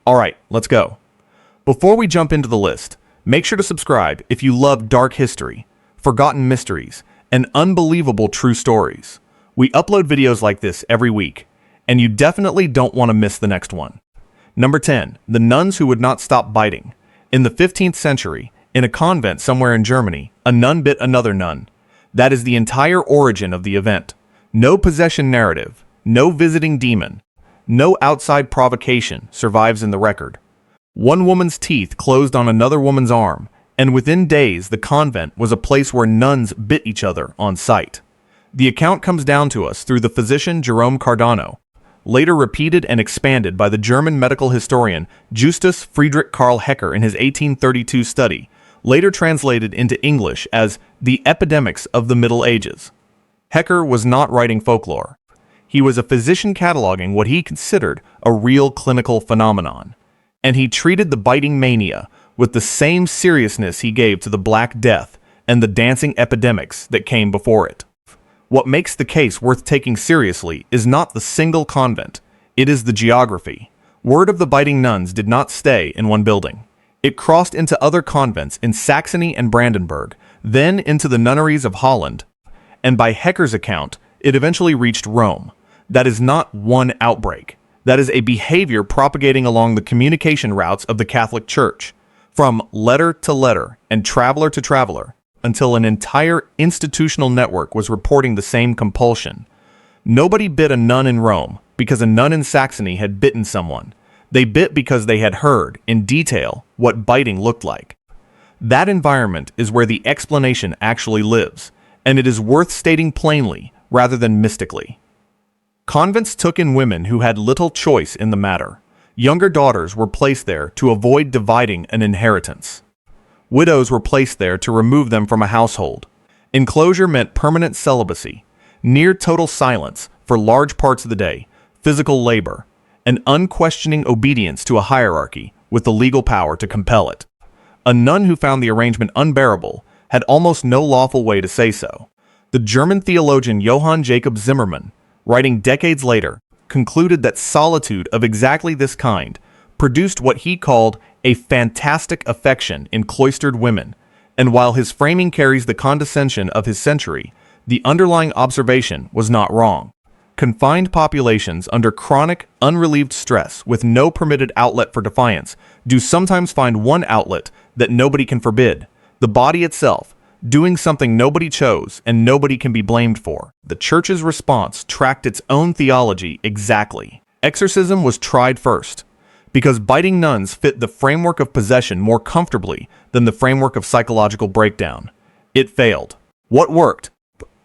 Alright, let's go. Before we jump into the list, make sure to subscribe if you love dark history, forgotten mysteries, and unbelievable true stories. We upload videos like this every week, and you definitely don't want to miss the next one. Number 10. The nuns who would not stop biting. In the 15th century, in a convent somewhere in Germany, a nun bit another nun. That is the entire origin of the event. No possession narrative, no visiting demon, no outside provocation survives in the record. One woman's teeth closed on another woman's arm, and within days the convent was a place where nuns bit each other on sight. The account comes down to us through the physician Jerome Cardano, later repeated and expanded by the German medical historian Justus Friedrich Karl Hecker in his 1832 study, later translated into English as The Epidemics of the Middle Ages. Hecker was not writing folklore. He was a physician cataloging what he considered a real clinical phenomenon, and he treated the biting mania with the same seriousness he gave to the Black Death and the dancing epidemics that came before it. What makes the case worth taking seriously is not the single convent, it is the geography. Word of the biting nuns did not stay in one building. It crossed into other convents in Saxony and Brandenburg, then into the nunneries of Holland, and by Hecker's account, it eventually reached Rome. That is not one outbreak. That is a behavior propagating along the communication routes of the Catholic Church, from letter to letter and traveler to traveler, until an entire institutional network was reporting the same compulsion. Nobody bit a nun in Rome because a nun in Saxony had bitten someone. They bit because they had heard, in detail, what biting looked like. That environment is where the explanation actually lives, and it is worth stating plainly rather than mystically. Convents took in women who had little choice in the matter. Younger daughters were placed there to avoid dividing an inheritance. Widows were placed there to remove them from a household. Enclosure meant permanent celibacy, near total silence for large parts of the day, physical labor, and unquestioning obedience to a hierarchy with the legal power to compel it. A nun who found the arrangement unbearable had almost no lawful way to say so. The German theologian Johann Jacob Zimmermann, writing decades later, concluded that solitude of exactly this kind produced what he called a fantastic affection in cloistered women, and while his framing carries the condescension of his century, the underlying observation was not wrong. Confined populations under chronic, unrelieved stress with no permitted outlet for defiance do sometimes find one outlet that nobody can forbid, the body itself, doing something nobody chose and nobody can be blamed for. The Church's response tracked its own theology exactly. Exorcism was tried first, because biting nuns fit the framework of possession more comfortably than the framework of psychological breakdown. It failed. What worked,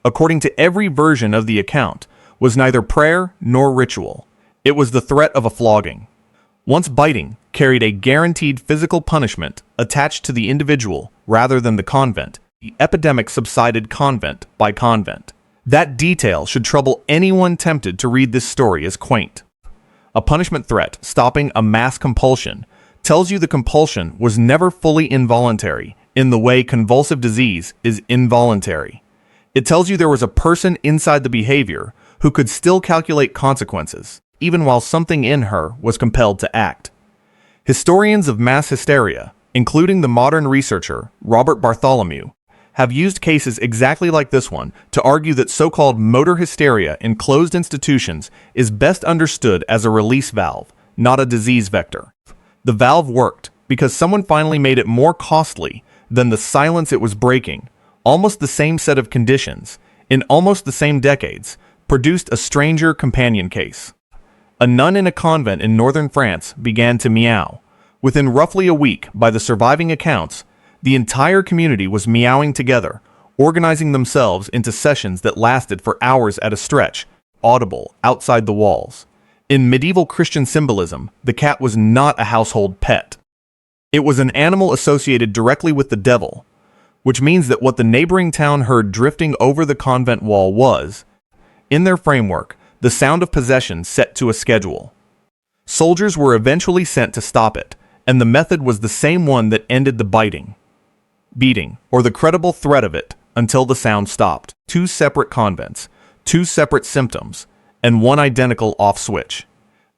according to every version of the account, was neither prayer nor ritual. It was the threat of a flogging. Once biting carried a guaranteed physical punishment attached to the individual rather than the convent, the epidemic subsided convent by convent. That detail should trouble anyone tempted to read this story as quaint. A punishment threat stopping a mass compulsion tells you the compulsion was never fully involuntary in the way convulsive disease is involuntary. It tells you there was a person inside the behavior who could still calculate consequences, even while something in her was compelled to act. Historians of mass hysteria, including the modern researcher Robert Bartholomew, have used cases exactly like this one to argue that so-called motor hysteria in closed institutions is best understood as a release valve, not a disease vector. The valve worked because someone finally made it more costly than the silence it was breaking. Almost the same set of conditions, in almost the same decades, produced a stranger companion case. A nun in a convent in northern France began to meow. Within roughly a week, by the surviving accounts, the entire community was meowing together, organizing themselves into sessions that lasted for hours at a stretch, audible outside the walls. In medieval Christian symbolism, the cat was not a household pet. It was an animal associated directly with the devil, which means that what the neighboring town heard drifting over the convent wall was, in their framework, the sound of possession set to a schedule. Soldiers were eventually sent to stop it, and the method was the same one that ended the biting, beating, or the credible threat of it until the sound stopped. 2 separate convents, 2 separate symptoms, and 1 identical off switch.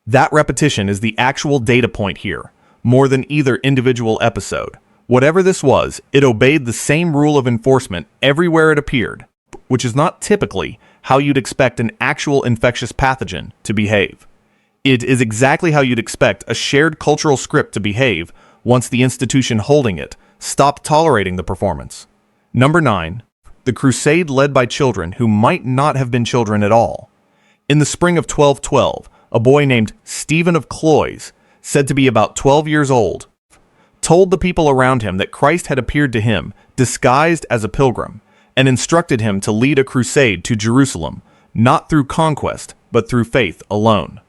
That repetition is the actual data point here, more than either individual episode. Whatever this was, it obeyed the same rule of enforcement everywhere it appeared, which is not typically how you'd expect an actual infectious pathogen to behave. It is exactly how you'd expect a shared cultural script to behave once the institution holding it stopped tolerating the performance. Number 9. The crusade led by children who might not have been children at all. In the spring of 1212, a boy named Stephen of Cloyes, said to be about 12 years old, told the people around him that Christ had appeared to him disguised as a pilgrim and instructed him to lead a crusade to Jerusalem, not through conquest, but through faith alone.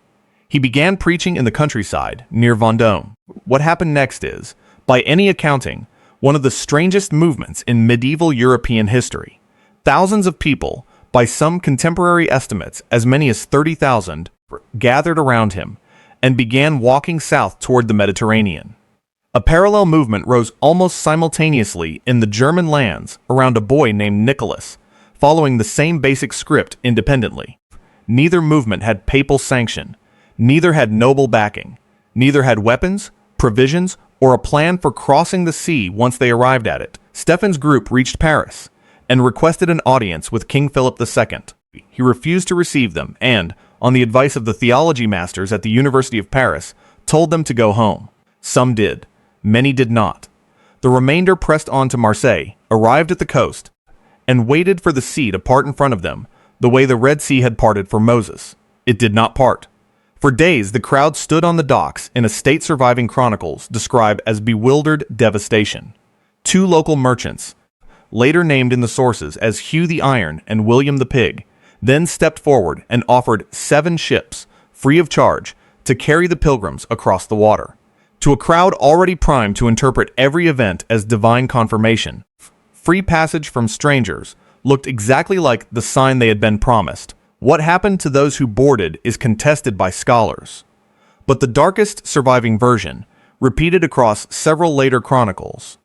He began preaching in the countryside near Vendôme. What happened next is, by any accounting, one of the strangest movements in medieval European history. Thousands of people, by some contemporary estimates as many as 30,000, gathered around him and began walking south toward the Mediterranean. A parallel movement rose almost simultaneously in the German lands around a boy named Nicholas, following the same basic script independently. Neither movement had papal sanction, neither had noble backing, neither had weapons, provisions, or a plan for crossing the sea once they arrived at it. Stephen's group reached Paris and requested an audience with King Philip II. He refused to receive them and, on the advice of the theology masters at the University of Paris, told them to go home. Some did. Many did not. The remainder pressed on to Marseille, arrived at the coast, and waited for the sea to part in front of them, the way the Red Sea had parted for Moses. It did not part. For days, the crowd stood on the docks in a state surviving chronicles described as bewildered devastation. 2 local merchants, later named in the sources as Hugh the Iron and William the Pig, then stepped forward and offered 7 ships, free of charge, to carry the pilgrims across the water. To a crowd already primed to interpret every event as divine confirmation, free passage from strangers looked exactly like the sign they had been promised. What happened to those who boarded is contested by scholars. But the darkest surviving version, repeated across several later chronicles,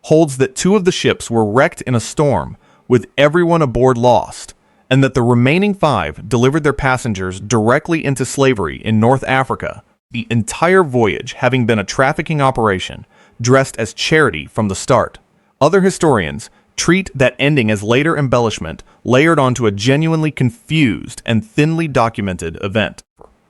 holds that 2 of the ships were wrecked in a storm, with everyone aboard lost, and that the remaining 5 delivered their passengers directly into slavery in North Africa, the entire voyage having been a trafficking operation, dressed as charity from the start. Other historians treat that ending as later embellishment layered onto a genuinely confused and thinly documented event.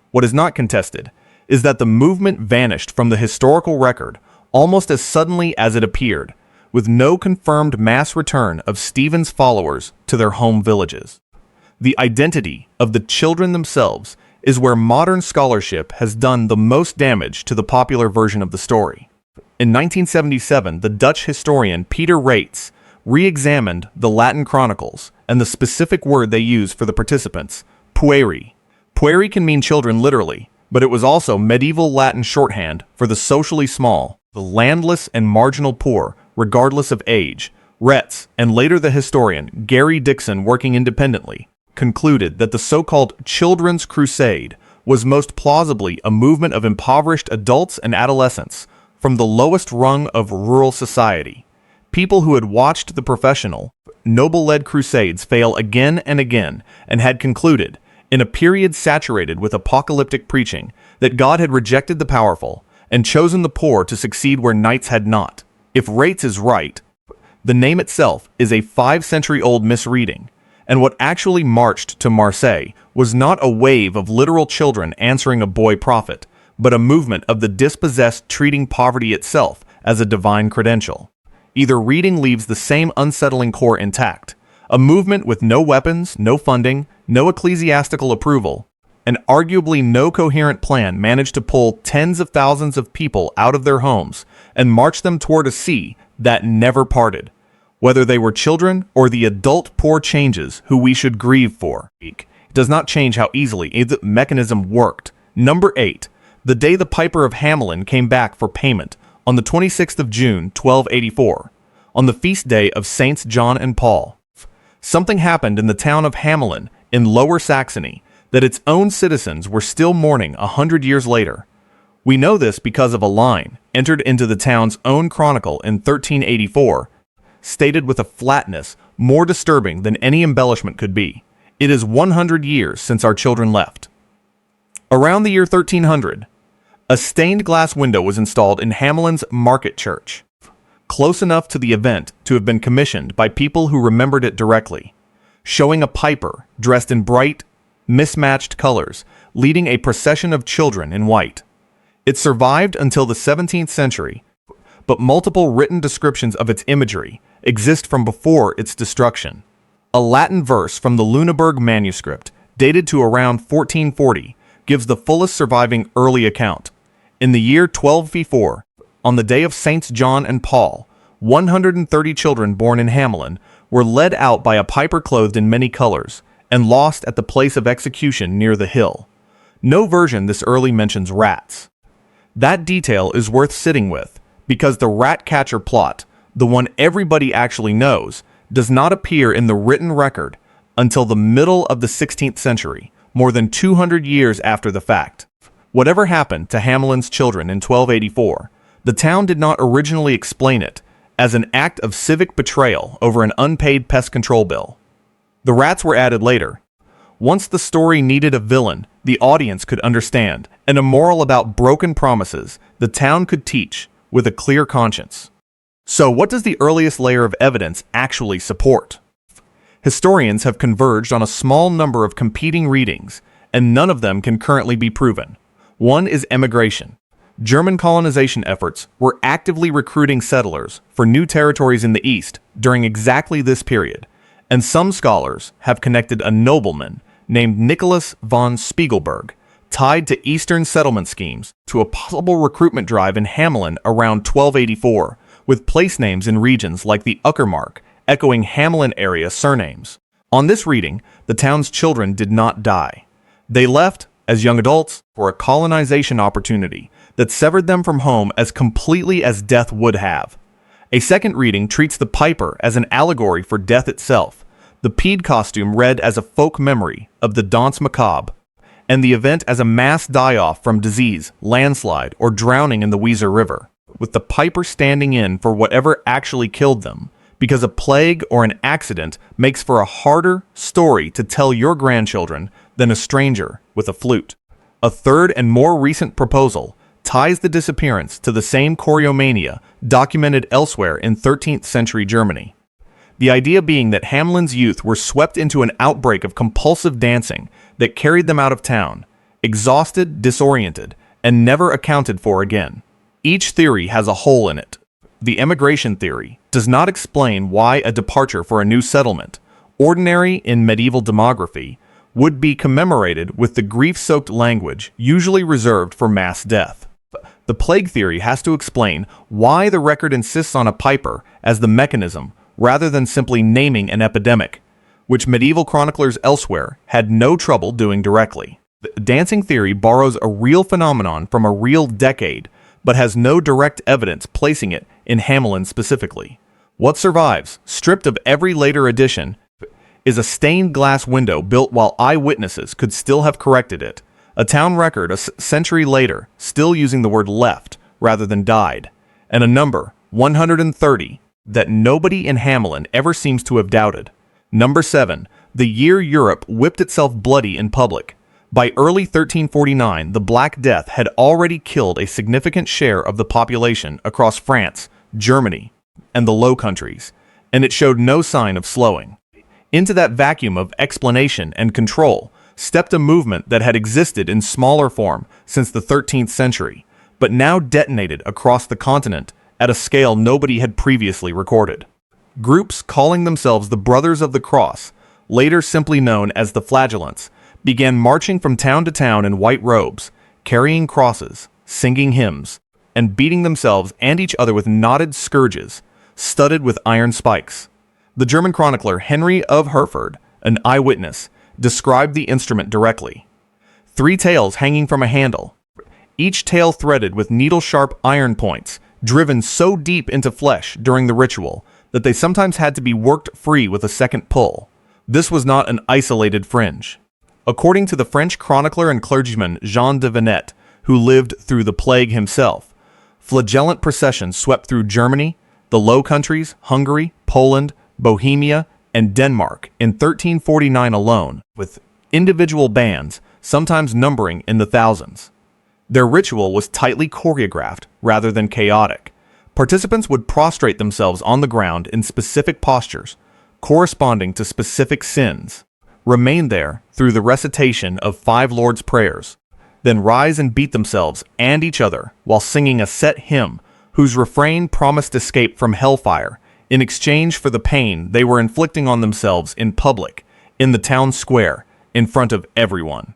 What is not contested is that the movement vanished from the historical record almost as suddenly as it appeared, with no confirmed mass return of Stephen's followers to their home villages. The identity of the children themselves is where modern scholarship has done the most damage to the popular version of the story. In 1977, the Dutch historian Peter Rates re-examined the Latin chronicles and the specific word they use for the participants, pueri. Pueri can mean children literally, but it was also medieval Latin shorthand for the socially small, the landless and marginal poor, regardless of age. Retz, and later the historian Gary Dixon, working independently, concluded that the so-called Children's Crusade was most plausibly a movement of impoverished adults and adolescents from the lowest rung of rural society. People who had watched the professional, noble-led crusades fail again and again and had concluded, in a period saturated with apocalyptic preaching, that God had rejected the powerful and chosen the poor to succeed where knights had not. If Rates is right, the name itself is a 5-century-old misreading, and what actually marched to Marseille was not a wave of literal children answering a boy prophet, but a movement of the dispossessed treating poverty itself as a divine credential. Either reading leaves the same unsettling core intact, a movement with no weapons, no funding, no ecclesiastical approval, and arguably no coherent plan managed to pull tens of thousands of people out of their homes and march them toward a sea that never parted, whether they were children or the adult poor changes who we should grieve for. It does not change how easily the mechanism worked. Number 8. The day the Piper of Hamelin came back for payment, on the 26th of June, 1284, on the feast day of Saints John and Paul. Something happened in the town of Hamelin in Lower Saxony that its own citizens were still mourning 100 years later. We know this because of a line entered into the town's own chronicle in 1384, stated with a flatness more disturbing than any embellishment could be. It is 100 years since our children left. Around the year 1300, a stained glass window was installed in Hamelin's market church, close enough to the event to have been commissioned by people who remembered it directly, showing a piper dressed in bright, mismatched colors, leading a procession of children in white. It survived until the 17th century, but multiple written descriptions of its imagery exist from before its destruction. A Latin verse from the Lüneburg manuscript, dated to around 1440, gives the fullest surviving early account. In the year 1204, on the day of Saints John and Paul, 130 children born in Hamelin were led out by a piper clothed in many colors and lost at the place of execution near the hill. No version this early mentions rats. That detail is worth sitting with, because the rat catcher plot, the one everybody actually knows, does not appear in the written record until the middle of the 16th century, more than 200 years after the fact. Whatever happened to Hamelin's children in 1284, the town did not originally explain it as an act of civic betrayal over an unpaid pest control bill. The rats were added later. Once the story needed a villain the audience could understand, and a moral about broken promises the town could teach with a clear conscience. So what does the earliest layer of evidence actually support? Historians have converged on a small number of competing readings, and none of them can currently be proven. One is emigration. German colonization efforts were actively recruiting settlers for new territories in the East during exactly this period, and some scholars have connected a nobleman named Nicholas von Spiegelberg, tied to Eastern settlement schemes, to a possible recruitment drive in Hamelin around 1284, with place names in regions like the Uckermark, echoing Hamelin area surnames. On this reading, the town's children did not die. They left, as young adults, for a colonization opportunity that severed them from home as completely as death would have. A second reading treats the piper as an allegory for death itself, the peed costume read as a folk memory of the Danse Macabre, and the event as a mass die-off from disease, landslide, or drowning in the Weser River, with the piper standing in for whatever actually killed them, because a plague or an accident makes for a harder story to tell your grandchildren than a stranger with a flute. A third and more recent proposal ties the disappearance to the same choreomania documented elsewhere in 13th century Germany. The idea being that Hamelin's youth were swept into an outbreak of compulsive dancing that carried them out of town, exhausted, disoriented, and never accounted for again. Each theory has a hole in it. The emigration theory does not explain why a departure for a new settlement, ordinary in medieval demography, would be commemorated with the grief-soaked language usually reserved for mass death. The plague theory has to explain why the record insists on a piper as the mechanism rather than simply naming an epidemic, which medieval chroniclers elsewhere had no trouble doing directly. The dancing theory borrows a real phenomenon from a real decade, but has no direct evidence placing it in Hamelin specifically. What survives, stripped of every later addition, is a stained glass window built while eyewitnesses could still have corrected it, a town record a century later still using the word left rather than died, and a number, 130, that nobody in Hamelin ever seems to have doubted. Number 7. The year Europe whipped itself bloody in public. By early 1349, the Black Death had already killed a significant share of the population across France, Germany, and the Low Countries, and it showed no sign of slowing. Into that vacuum of explanation and control stepped a movement that had existed in smaller form since the 13th century, but now detonated across the continent at a scale nobody had previously recorded. Groups calling themselves the Brothers of the Cross, later simply known as the Flagellants, began marching from town to town in white robes, carrying crosses, singing hymns, and beating themselves and each other with knotted scourges, studded with iron spikes. The German chronicler Henry of Hereford, an eyewitness, described the instrument directly. 3 tails hanging from a handle, each tail threaded with needle-sharp iron points, driven so deep into flesh during the ritual that they sometimes had to be worked free with a second pull. This was not an isolated fringe. According to the French chronicler and clergyman Jean de Venette, who lived through the plague himself, flagellant processions swept through Germany, the Low Countries, Hungary, Poland, Bohemia, and Denmark in 1349 alone, with individual bands sometimes numbering in the thousands. Their ritual was tightly choreographed rather than chaotic. Participants would prostrate themselves on the ground in specific postures, corresponding to specific sins, remain there through the recitation of 5 Lord's Prayers, then rise and beat themselves and each other while singing a set hymn whose refrain promised escape from hellfire in exchange for the pain they were inflicting on themselves in public, in the town square, in front of everyone.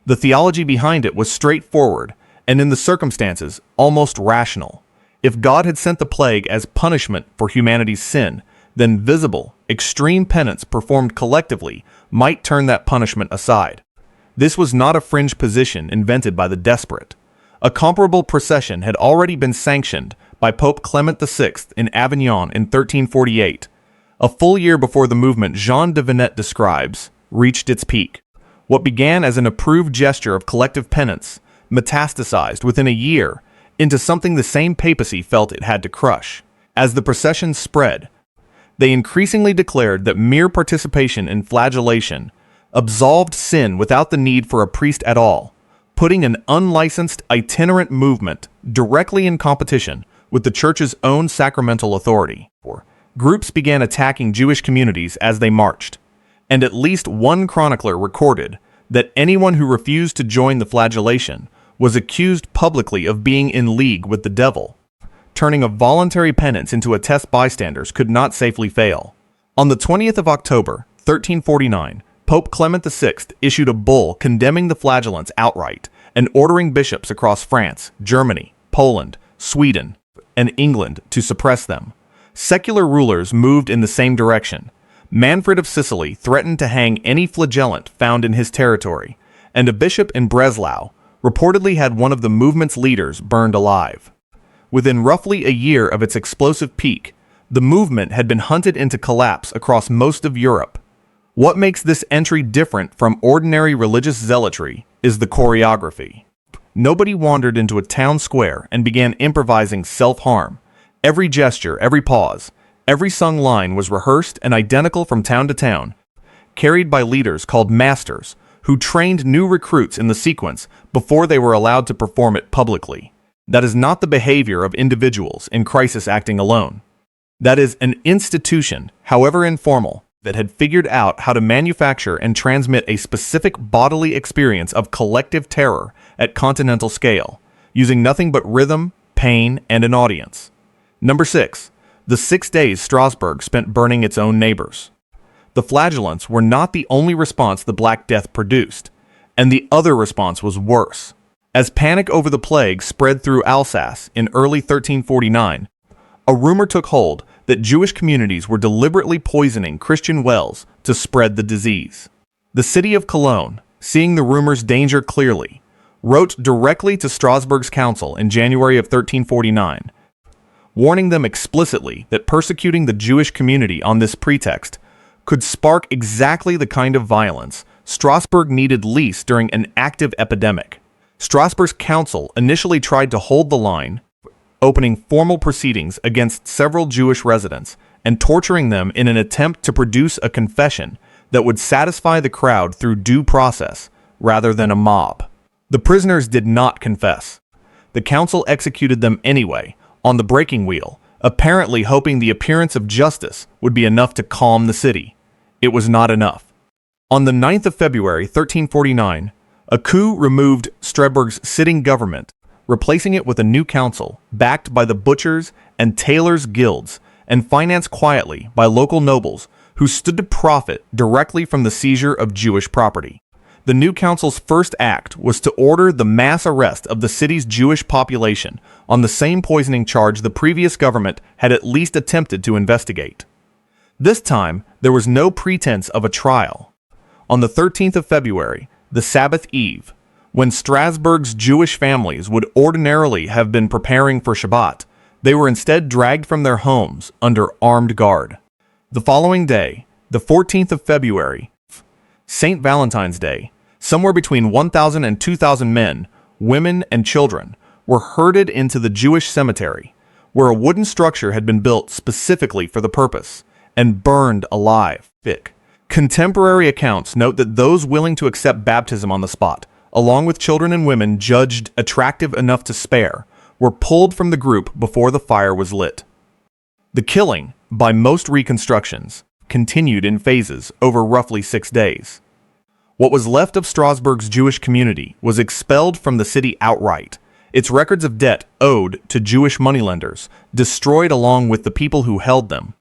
The theology behind it was straightforward and in the circumstances almost rational. If God had sent the plague as punishment for humanity's sin, then visible, extreme penance performed collectively might turn that punishment aside. This was not a fringe position invented by the desperate. A comparable procession had already been sanctioned by Pope Clement VI in Avignon in 1348, a full year before the movement Jean de Venette describes reached its peak. What began as an approved gesture of collective penance metastasized within a year into something the same papacy felt it had to crush. As the procession spread, they increasingly declared that mere participation in flagellation absolved sin without the need for a priest at all, putting an unlicensed itinerant movement directly in competition with the Church's own sacramental authority. Groups began attacking Jewish communities as they marched, and at least one chronicler recorded that anyone who refused to join the flagellation was accused publicly of being in league with the devil. Turning a voluntary penance into a test bystanders could not safely fail. On the 20th of October, 1349, Pope Clement VI issued a bull condemning the flagellants outright and ordering bishops across France, Germany, Poland, Sweden, and England to suppress them. Secular rulers moved in the same direction. Manfred of Sicily threatened to hang any flagellant found in his territory, and a bishop in Breslau reportedly had one of the movement's leaders burned alive. Within roughly a year of its explosive peak, the movement had been hunted into collapse across most of Europe. What makes this entry different from ordinary religious zealotry is the choreography. Nobody wandered into a town square and began improvising self-harm. Every gesture, every pause, every sung line was rehearsed and identical from town to town, carried by leaders called masters, who trained new recruits in the sequence before they were allowed to perform it publicly. That is not the behavior of individuals in crisis acting alone. That is an institution, however informal, that had figured out how to manufacture and transmit a specific bodily experience of collective terror at continental scale, using nothing but rhythm, pain, and an audience. Number 6. The 6 days Strasbourg spent burning its own neighbors. The flagellants were not the only response the Black Death produced, and the other response was worse. As panic over the plague spread through Alsace in early 1349, a rumor took hold that Jewish communities were deliberately poisoning Christian wells to spread the disease. The city of Cologne, seeing the rumor's danger clearly, wrote directly to Strasbourg's council in January of 1349, warning them explicitly that persecuting the Jewish community on this pretext could spark exactly the kind of violence Strasbourg needed least during an active epidemic. Strasbourg's council initially tried to hold the line, opening formal proceedings against several Jewish residents and torturing them in an attempt to produce a confession that would satisfy the crowd through due process rather than a mob. The prisoners did not confess. The council executed them anyway, on the breaking wheel, apparently hoping the appearance of justice would be enough to calm the city. It was not enough. On the 9th of February, 1349, a coup removed Strasbourg's sitting government, replacing it with a new council backed by the butchers and tailors' guilds and financed quietly by local nobles who stood to profit directly from the seizure of Jewish property. The new council's first act was to order the mass arrest of the city's Jewish population on the same poisoning charge the previous government had at least attempted to investigate. This time, there was no pretense of a trial. On the 13th of February, the Sabbath Eve, when Strasbourg's Jewish families would ordinarily have been preparing for Shabbat, they were instead dragged from their homes under armed guard. The following day, the 14th of February, St. Valentine's Day, somewhere between 1,000 and 2,000 men, women, and children were herded into the Jewish cemetery, where a wooden structure had been built specifically for the purpose, and burned alive. Contemporary accounts note that those willing to accept baptism on the spot, along with children and women judged attractive enough to spare, were pulled from the group before the fire was lit. The killing, by most reconstructions, continued in phases over roughly 6 days. What was left of Strasbourg's Jewish community was expelled from the city outright, its records of debt owed to Jewish moneylenders destroyed along with the people who held them,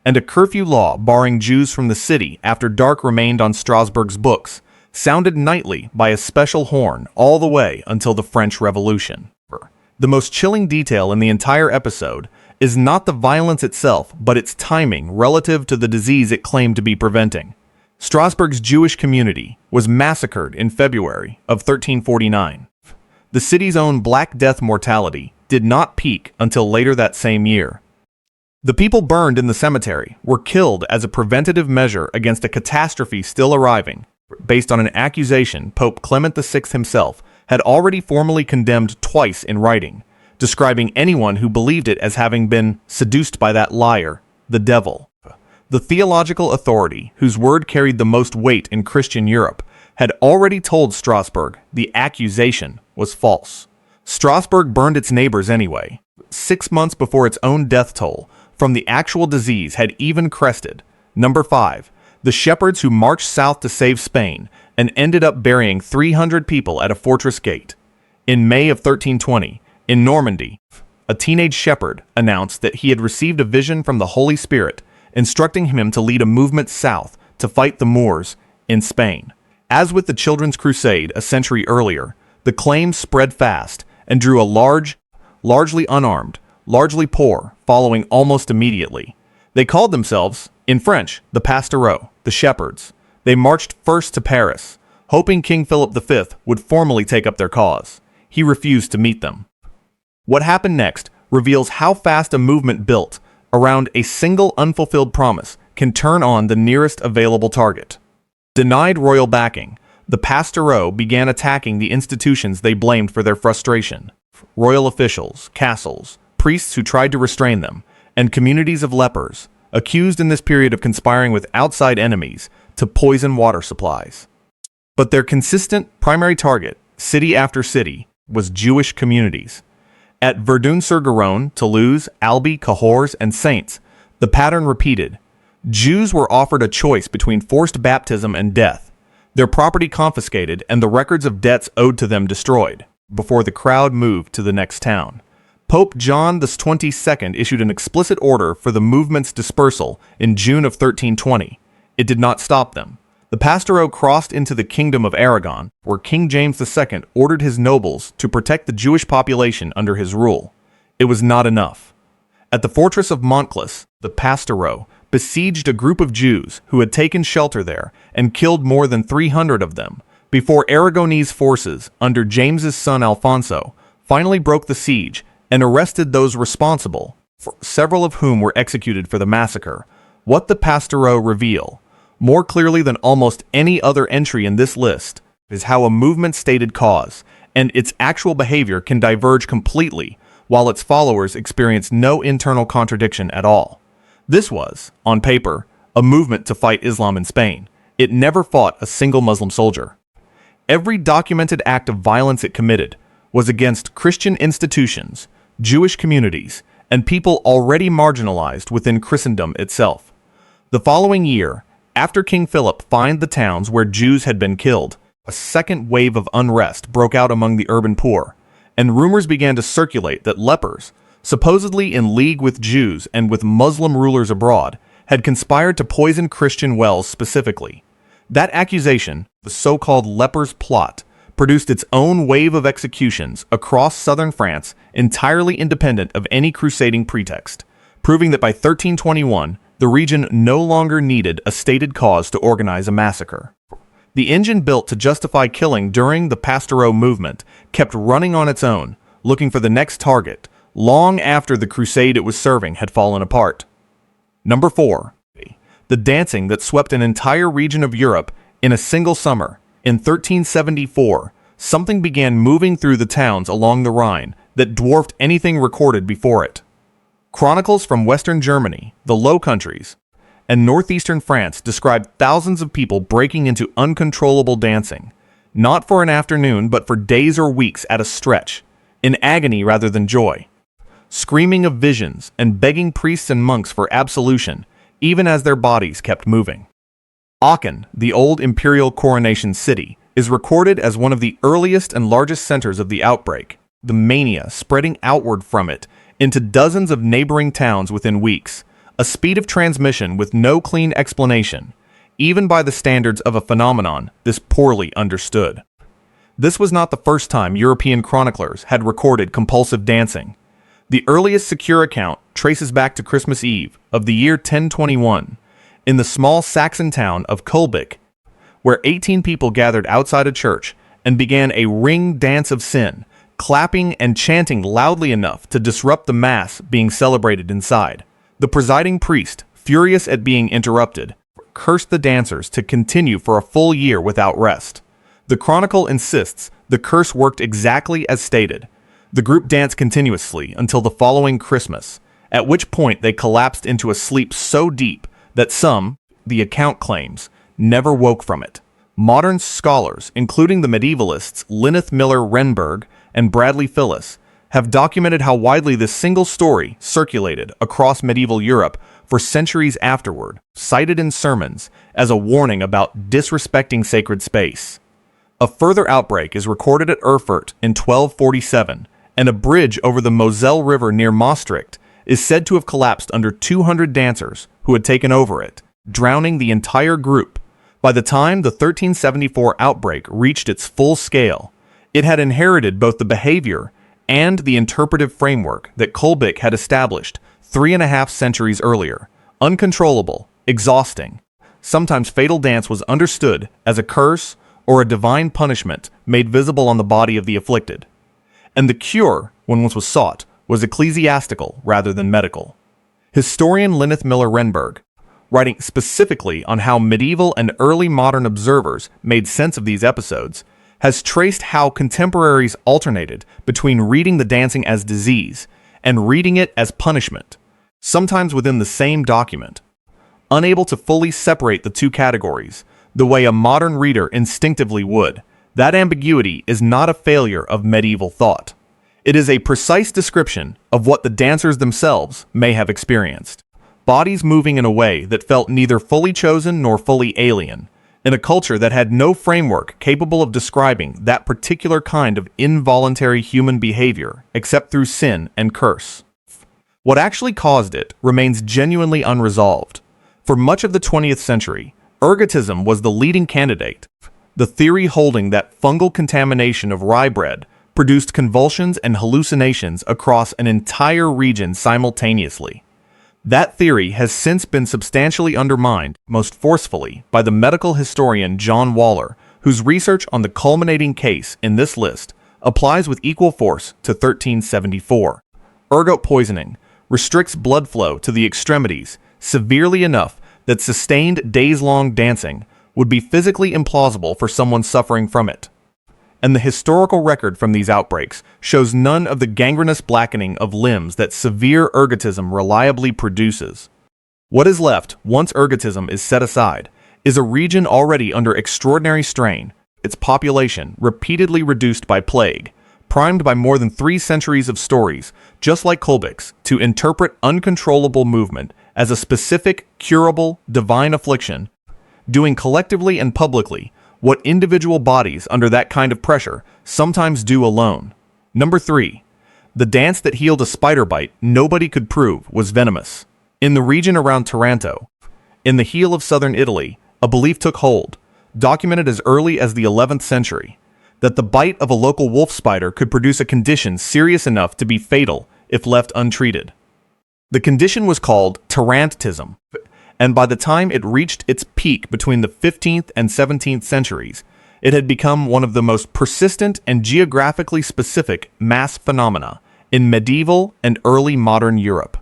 and a curfew law barring Jews from the city after dark remained on Strasbourg's books, sounded nightly by a special horn all the way until the French Revolution. The most chilling detail in the entire episode is not the violence itself, but its timing relative to the disease it claimed to be preventing. Strasbourg's Jewish community was massacred in February of 1349. The city's own Black Death mortality did not peak until later that same year. The people burned in the cemetery were killed as a preventative measure against a catastrophe still arriving, based on an accusation Pope Clement VI himself had already formally condemned twice in writing, describing anyone who believed it as having been seduced by that liar, the devil. The theological authority, whose word carried the most weight in Christian Europe, had already told Strasbourg the accusation was false. Strasbourg burned its neighbors anyway, 6 months before its own death toll from the actual disease had even crested. Number 5. The shepherds who marched south to save Spain and ended up burying 300 people at a fortress gate. In May of 1320, in Normandy, a teenage shepherd announced that he had received a vision from the Holy Spirit, instructing him to lead a movement south to fight the Moors in Spain. As with the Children's Crusade a century earlier, the claim spread fast and drew a largely unarmed, largely poor following almost immediately. They called themselves, in French, the Pastoreaux, the shepherds. They marched first to Paris, hoping King Philip V would formally take up their cause. He refused to meet them. What happened next reveals how fast a movement built around a single unfulfilled promise can turn on the nearest available target. Denied royal backing, the Pastoreaux began attacking the institutions they blamed for their frustration: royal officials, castles, priests who tried to restrain them, and communities of lepers, accused in this period of conspiring with outside enemies to poison water supplies. But their consistent primary target, city after city, was Jewish communities. At Verdun-sur-Garonne, Toulouse, Albi, Cahors, and Saintes, the pattern repeated. Jews were offered a choice between forced baptism and death, their property confiscated and the records of debts owed to them destroyed, before the crowd moved to the next town. Pope John XXII issued an explicit order for the movement's dispersal in June of 1320. It did not stop them. The Pastoreaux crossed into the Kingdom of Aragon, where King James II ordered his nobles to protect the Jewish population under his rule. It was not enough. At the fortress of Montclus, the Pastoreaux besieged a group of Jews who had taken shelter there and killed more than 300 of them, before Aragonese forces under James's son Alfonso finally broke the siege and arrested those responsible, several of whom were executed for the massacre. What the Pastoreaux reveal, more clearly than almost any other entry in this list, is how a movement's stated cause and its actual behavior can diverge completely, while its followers experience no internal contradiction at all. This was, on paper, a movement to fight Islam in Spain. It never fought a single Muslim soldier. Every documented act of violence it committed was against Christian institutions, Jewish communities, and people already marginalized within Christendom itself. The following year, after King Philip fined the towns where Jews had been killed, a second wave of unrest broke out among the urban poor, and rumors began to circulate that lepers, supposedly in league with Jews and with Muslim rulers abroad, had conspired to poison Christian wells specifically. That accusation, the so-called lepers' plot, produced its own wave of executions across southern France entirely independent of any crusading pretext, proving that by 1321, the region no longer needed a stated cause to organize a massacre. The engine built to justify killing during the Pastoreaux movement kept running on its own, looking for the next target, long after the crusade it was serving had fallen apart. Number 4. The dancing that swept an entire region of Europe in a single summer. In 1374, something began moving through the towns along the Rhine that dwarfed anything recorded before it. Chronicles from Western Germany, the Low Countries, and northeastern France described thousands of people breaking into uncontrollable dancing, not for an afternoon but for days or weeks at a stretch, in agony rather than joy, screaming of visions and begging priests and monks for absolution, even as their bodies kept moving. Aachen, the old imperial coronation city, is recorded as one of the earliest and largest centers of the outbreak, the mania spreading outward from it into dozens of neighboring towns within weeks, a speed of transmission with no clean explanation, even by the standards of a phenomenon this poorly understood. This was not the first time European chroniclers had recorded compulsive dancing. The earliest secure account traces back to Christmas Eve of the year 1021, in the small Saxon town of Kolbik, where 18 people gathered outside a church and began a ring dance of sin, clapping and chanting loudly enough to disrupt the mass being celebrated inside. The presiding priest, furious at being interrupted, cursed the dancers to continue for a full year without rest. The chronicle insists the curse worked exactly as stated. The group danced continuously until the following Christmas, at which point they collapsed into a sleep so deep that some, the account claims, never woke from it. Modern scholars, including the medievalists Lineth Miller Renberg and Bradley Phillis, have documented how widely this single story circulated across medieval Europe for centuries afterward, cited in sermons as a warning about disrespecting sacred space. A further outbreak is recorded at Erfurt in 1247, and a bridge over the Moselle River near Maastricht is said to have collapsed under 200 dancers who had taken over it, drowning the entire group. By the time the 1374 outbreak reached its full scale, it had inherited both the behavior and the interpretive framework that Kolbik had established 3.5 centuries earlier. Uncontrollable, exhausting, sometimes fatal dance was understood as a curse or a divine punishment made visible on the body of the afflicted. And the cure, when once was sought, was ecclesiastical rather than medical. Historian Lineth Miller Renberg, writing specifically on how medieval and early modern observers made sense of these episodes, has traced how contemporaries alternated between reading the dancing as disease and reading it as punishment, sometimes within the same document. Unable to fully separate the two categories, the way a modern reader instinctively would, that ambiguity is not a failure of medieval thought. It is a precise description of what the dancers themselves may have experienced. Bodies moving in a way that felt neither fully chosen nor fully alien, in a culture that had no framework capable of describing that particular kind of involuntary human behavior except through sin and curse. What actually caused it remains genuinely unresolved. For much of the 20th century, ergotism was the leading candidate, the theory holding that fungal contamination of rye bread produced convulsions and hallucinations across an entire region simultaneously. That theory has since been substantially undermined, most forcefully, by the medical historian John Waller, whose research on the culminating case in this list applies with equal force to 1374. Ergot poisoning restricts blood flow to the extremities severely enough that sustained days-long dancing would be physically implausible for someone suffering from it. And the historical record from these outbreaks shows none of the gangrenous blackening of limbs that severe ergotism reliably produces. What is left, once ergotism is set aside, is a region already under extraordinary strain, its population repeatedly reduced by plague, primed by more than 3 centuries of stories, just like Kolbik's, to interpret uncontrollable movement as a specific, curable, divine affliction, doing collectively and publicly what individual bodies under that kind of pressure sometimes do alone. Number 3. The dance that healed a spider bite nobody could prove was venomous. In the region around Taranto, in the heel of southern Italy, a belief took hold, documented as early as the 11th century, that the bite of a local wolf spider could produce a condition serious enough to be fatal if left untreated. The condition was called tarantism, and by the time it reached its peak between the 15th and 17th centuries, it had become one of the most persistent and geographically specific mass phenomena in medieval and early modern Europe.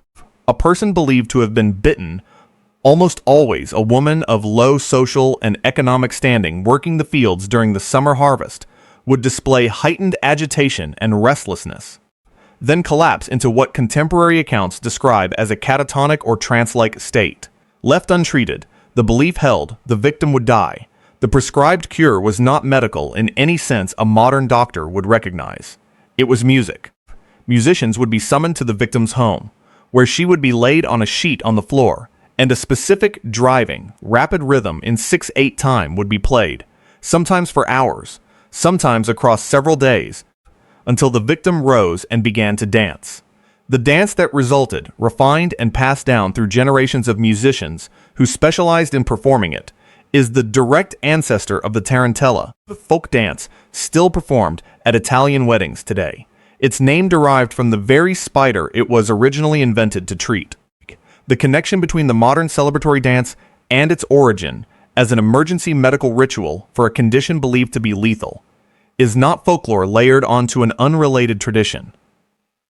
A person believed to have been bitten, almost always a woman of low social and economic standing working the fields during the summer harvest, would display heightened agitation and restlessness, then collapse into what contemporary accounts describe as a catatonic or trance-like state, Left untreated, the belief held the victim would die. The prescribed cure was not medical in any sense a modern doctor would recognize. It was music. Musicians would be summoned to the victim's home, where she would be laid on a sheet on the floor, and a specific driving, rapid rhythm in 6/8 time would be played, sometimes for hours, sometimes across several days, until the victim rose and began to dance. The dance that resulted, refined and passed down through generations of musicians who specialized in performing it, is the direct ancestor of the tarantella, the folk dance still performed at Italian weddings today. Its name derived from the very spider it was originally invented to treat. The connection between the modern celebratory dance and its origin as an emergency medical ritual for a condition believed to be lethal is not folklore layered onto an unrelated tradition.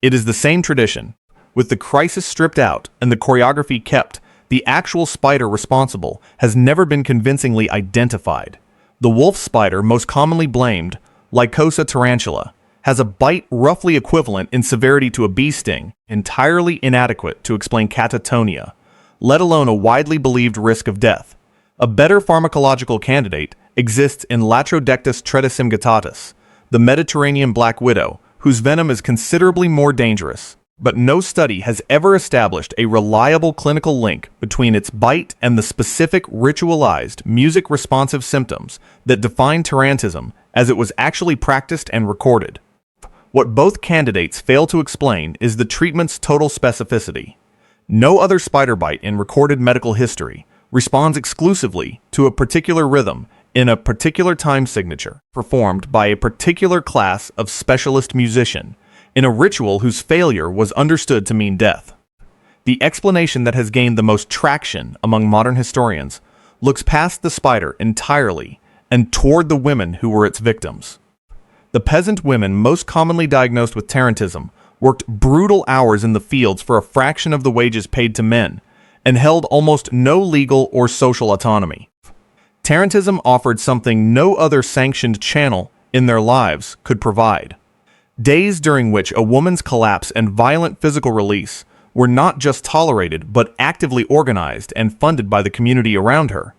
It is the same tradition, with the crisis stripped out and the choreography kept. The actual spider responsible has never been convincingly identified. The wolf spider, most commonly blamed, Lycosa tarantula, has a bite roughly equivalent in severity to a bee sting, entirely inadequate to explain catatonia, let alone a widely believed risk of death. A better pharmacological candidate exists in Latrodectus tretisimgatatus, the Mediterranean black widow, whose venom is considerably more dangerous. But no study has ever established a reliable clinical link between its bite and the specific ritualized, music-responsive symptoms that define tarantism as it was actually practiced and recorded. What both candidates fail to explain is the treatment's total specificity. No other spider bite in recorded medical history responds exclusively to a particular rhythm in a particular time signature, performed by a particular class of specialist musician, in a ritual whose failure was understood to mean death. The explanation that has gained the most traction among modern historians looks past the spider entirely and toward the women who were its victims. The peasant women most commonly diagnosed with tarantism worked brutal hours in the fields for a fraction of the wages paid to men and held almost no legal or social autonomy. Tarantism offered something no other sanctioned channel in their lives could provide. Days during which a woman's collapse and violent physical release were not just tolerated but actively organized and funded by the community around her.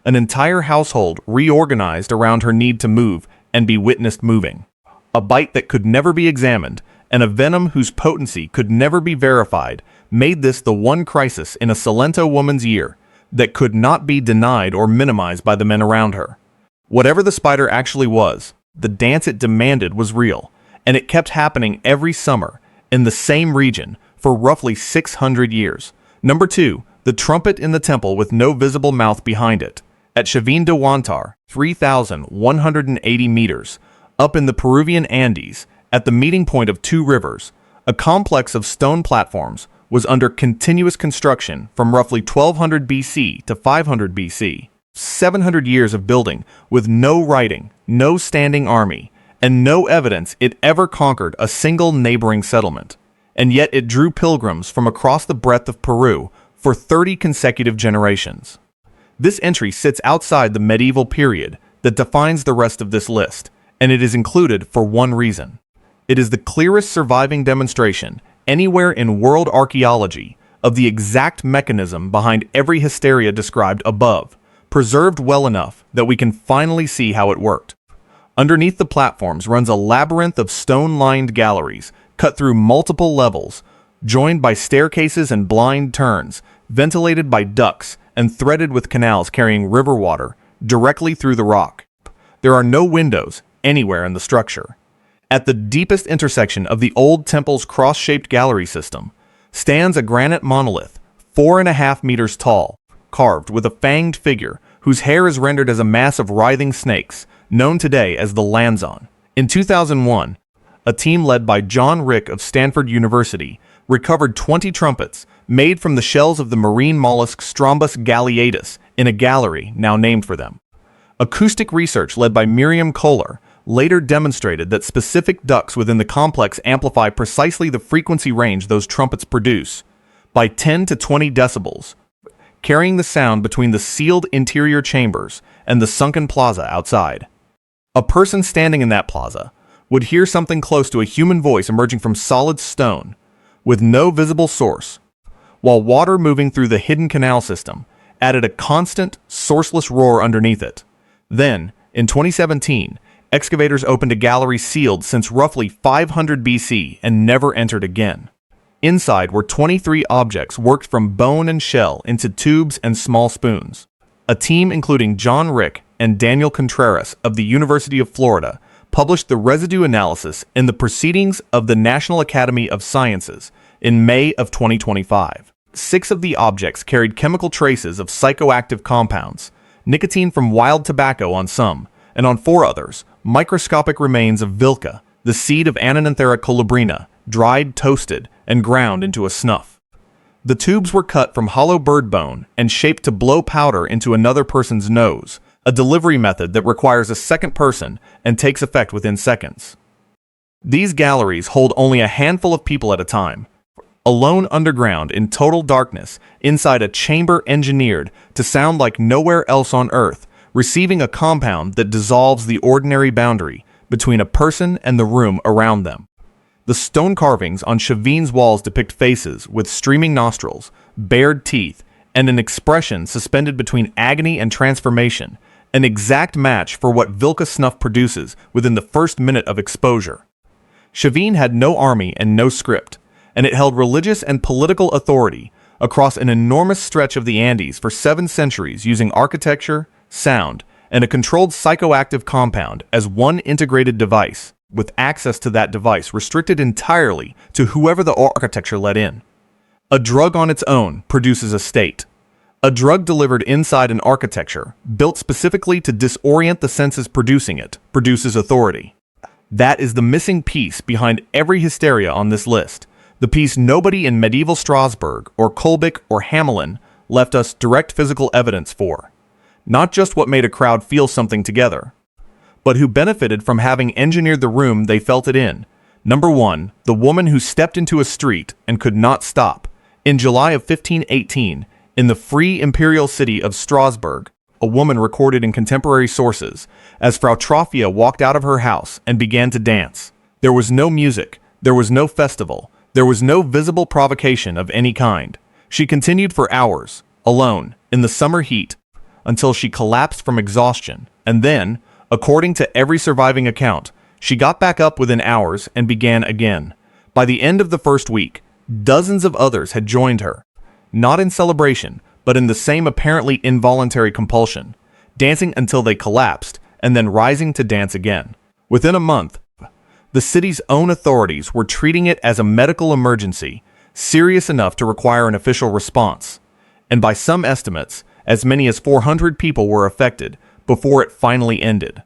An entire household reorganized around her need to move and be witnessed moving. A bite that could never be examined and a venom whose potency could never be verified made this the one crisis in a Salento woman's year that could not be denied or minimized by the men around her. Whatever the spider actually was, the dance it demanded was real, and it kept happening every summer in the same region for roughly 600 years. Number 2, the trumpet in the temple with no visible mouth behind it. At Chavin de Huantar, 3,180 meters, up in the Peruvian Andes, at the meeting point of two rivers, a complex of stone platforms was under continuous construction from roughly 1200 BC to 500 BC. 700 years of building with no writing, no standing army, and no evidence it ever conquered a single neighboring settlement. And yet it drew pilgrims from across the breadth of Peru for 30 consecutive generations. This entry sits outside the medieval period that defines the rest of this list, and it is included for one reason. It is the clearest surviving demonstration anywhere in world archaeology of the exact mechanism behind every hysteria described above, preserved well enough that we can finally see how it worked. Underneath the platforms runs a labyrinth of stone-lined galleries cut through multiple levels, joined by staircases and blind turns, ventilated by ducts and threaded with canals carrying river water directly through the rock. There are no windows anywhere in the structure. At the deepest intersection of the old temple's cross-shaped gallery system stands a granite monolith, 4.5 meters tall, carved with a fanged figure whose hair is rendered as a mass of writhing snakes, known today as the Lanzon. In 2001, a team led by John Rick of Stanford University recovered 20 trumpets made from the shells of the marine mollusk Strombus galeatus in a gallery now named for them. Acoustic research led by Miriam Kohler later demonstrated that specific ducts within the complex amplify precisely the frequency range those trumpets produce by 10 to 20 decibels, carrying the sound between the sealed interior chambers and the sunken plaza outside. A person standing in that plaza would hear something close to a human voice emerging from solid stone, with no visible source, while water moving through the hidden canal system added a constant, sourceless roar underneath it. Then, in 2017, excavators opened a gallery sealed since roughly 500 BC and never entered again. Inside were 23 objects worked from bone and shell into tubes and small spoons. A team including John Rick and Daniel Contreras of the University of Florida published the residue analysis in the Proceedings of the National Academy of Sciences in May of 2025. 6 of the objects carried chemical traces of psychoactive compounds, nicotine from wild tobacco on some, and on 4 others, microscopic remains of vilca, the seed of Anananthera colubrina, dried, toasted, and ground into a snuff. The tubes were cut from hollow bird bone and shaped to blow powder into another person's nose, a delivery method that requires a second person and takes effect within seconds. These galleries hold only a handful of people at a time, alone underground in total darkness, inside a chamber engineered to sound like nowhere else on Earth, receiving a compound that dissolves the ordinary boundary between a person and the room around them. The stone carvings on Chavin's walls depict faces with streaming nostrils, bared teeth, and an expression suspended between agony and transformation, an exact match for what Vilca snuff produces within the first minute of exposure. Chavin had no army and no script, and it held religious and political authority across an enormous stretch of the Andes for 7 centuries using architecture, sound, and a controlled psychoactive compound as one integrated device, with access to that device restricted entirely to whoever the architecture let in. A drug on its own produces a state. A drug delivered inside an architecture, built specifically to disorient the senses producing it, produces authority. That is the missing piece behind every hysteria on this list, the piece nobody in medieval Strasbourg or Kolbeck or Hamelin left us direct physical evidence for. Not just what made a crowd feel something together, but who benefited from having engineered the room they felt it in. Number 1, the woman who stepped into a street and could not stop. In July of 1518, in the free imperial city of Strasbourg, a woman recorded in contemporary sources as Frau Trophia walked out of her house and began to dance. There was no music, there was no festival, there was no visible provocation of any kind. She continued for hours, alone, in the summer heat, until she collapsed from exhaustion, and then, according to every surviving account, she got back up within hours and began again. By the end of the first week, dozens of others had joined her, not in celebration, but in the same apparently involuntary compulsion, dancing until they collapsed and then rising to dance again. Within a month, the city's own authorities were treating it as a medical emergency, serious enough to require an official response, and by some estimates, as many as 400 people were affected before it finally ended.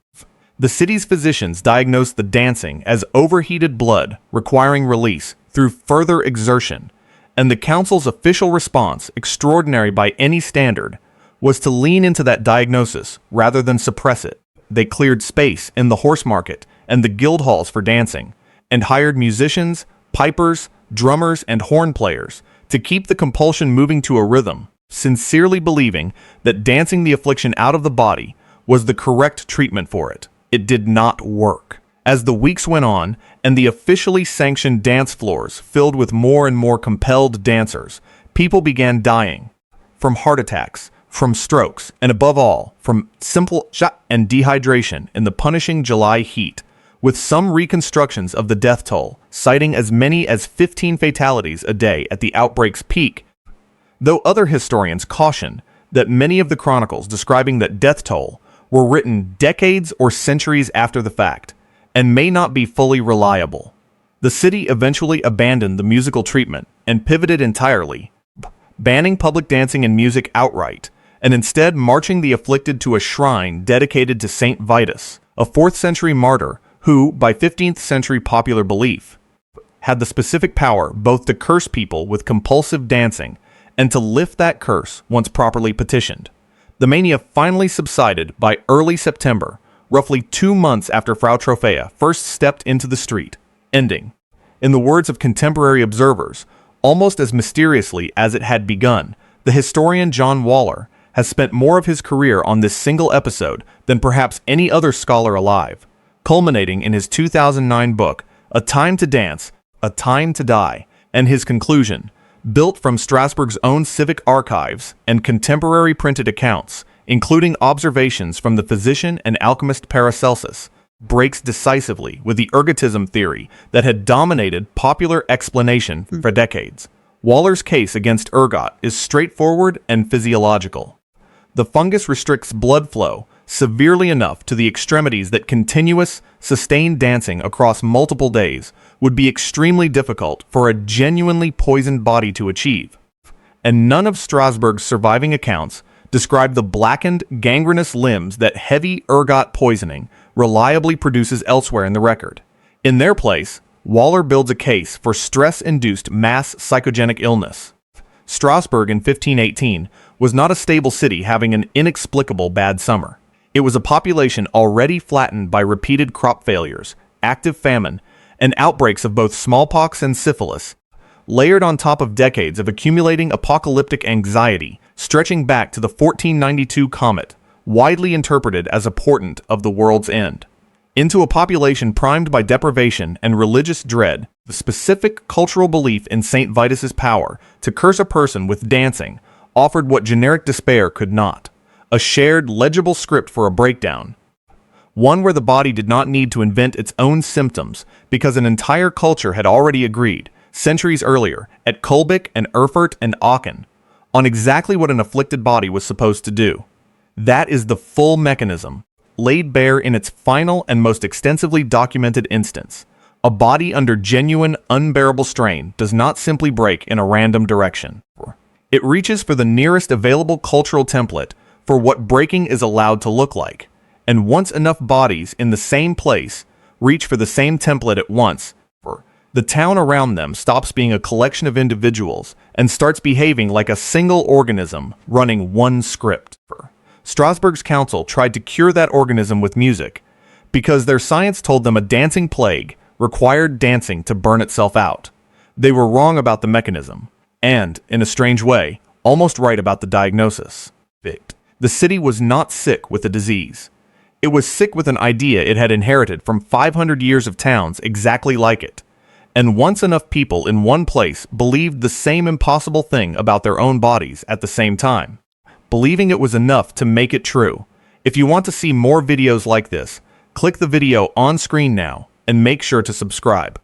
The city's physicians diagnosed the dancing as overheated blood requiring release through further exertion, and the council's official response, extraordinary by any standard, was to lean into that diagnosis rather than suppress it. They cleared space in the horse market and the guild halls for dancing, and hired musicians, pipers, drummers, and horn players to keep the compulsion moving to a rhythm, sincerely believing that dancing the affliction out of the body was the correct treatment for it. It did not work. As the weeks went on, and the officially sanctioned dance floors filled with more and more compelled dancers, people began dying from heart attacks, from strokes, and above all, from simple shock and dehydration in the punishing July heat, with some reconstructions of the death toll citing as many as 15 fatalities a day at the outbreak's peak, though other historians caution that many of the chronicles describing that death toll were written decades or centuries after the fact, and may not be fully reliable. The city eventually abandoned the musical treatment and pivoted entirely, banning public dancing and music outright, and instead marching the afflicted to a shrine dedicated to Saint Vitus, a 4th century martyr who, by 15th century popular belief, had the specific power both to curse people with compulsive dancing and to lift that curse once properly petitioned. The mania finally subsided by early September, roughly 2 months after Frau Trophea first stepped into the street, ending, in the words of contemporary observers, almost as mysteriously as it had begun. The historian John Waller has spent more of his career on this single episode than perhaps any other scholar alive, culminating in his 2009 book, A Time to Dance, A Time to Die, and his conclusion, built from Strasbourg's own civic archives and contemporary printed accounts, including observations from the physician and alchemist Paracelsus, breaks decisively with the ergotism theory that had dominated popular explanation for decades. Waller's case against ergot is straightforward and physiological. The fungus restricts blood flow severely enough to the extremities that continuous, sustained dancing across multiple days would be extremely difficult for a genuinely poisoned body to achieve. And none of Strasbourg's surviving accounts describe the blackened, gangrenous limbs that heavy ergot poisoning reliably produces elsewhere in the record. In their place, Waller builds a case for stress-induced mass psychogenic illness. Strasbourg in 1518 was not a stable city having an inexplicable bad summer. It was a population already flattened by repeated crop failures, active famine, and outbreaks of both smallpox and syphilis, layered on top of decades of accumulating apocalyptic anxiety stretching back to the 1492 comet, widely interpreted as a portent of the world's end. Into a population primed by deprivation and religious dread, the specific cultural belief in St. Vitus's power to curse a person with dancing offered what generic despair could not: a shared, legible script for a breakdown. One where the body did not need to invent its own symptoms because an entire culture had already agreed, centuries earlier, at Kolbeck and Erfurt and Aachen, on exactly what an afflicted body was supposed to do. That is the full mechanism, laid bare in its final and most extensively documented instance. A body under genuine, unbearable strain does not simply break in a random direction. It reaches for the nearest available cultural template for what breaking is allowed to look like. And once enough bodies in the same place reach for the same template at once, the town around them stops being a collection of individuals and starts behaving like a single organism running one script. Strasbourg's council tried to cure that organism with music because their science told them a dancing plague required dancing to burn itself out. They were wrong about the mechanism and, in a strange way, almost right about the diagnosis. The city was not sick with a disease. It was sick with an idea it had inherited from 500 years of towns exactly like it. And once enough people in one place believed the same impossible thing about their own bodies at the same time, believing it was enough to make it true. If you want to see more videos like this, click the video on screen now and make sure to subscribe.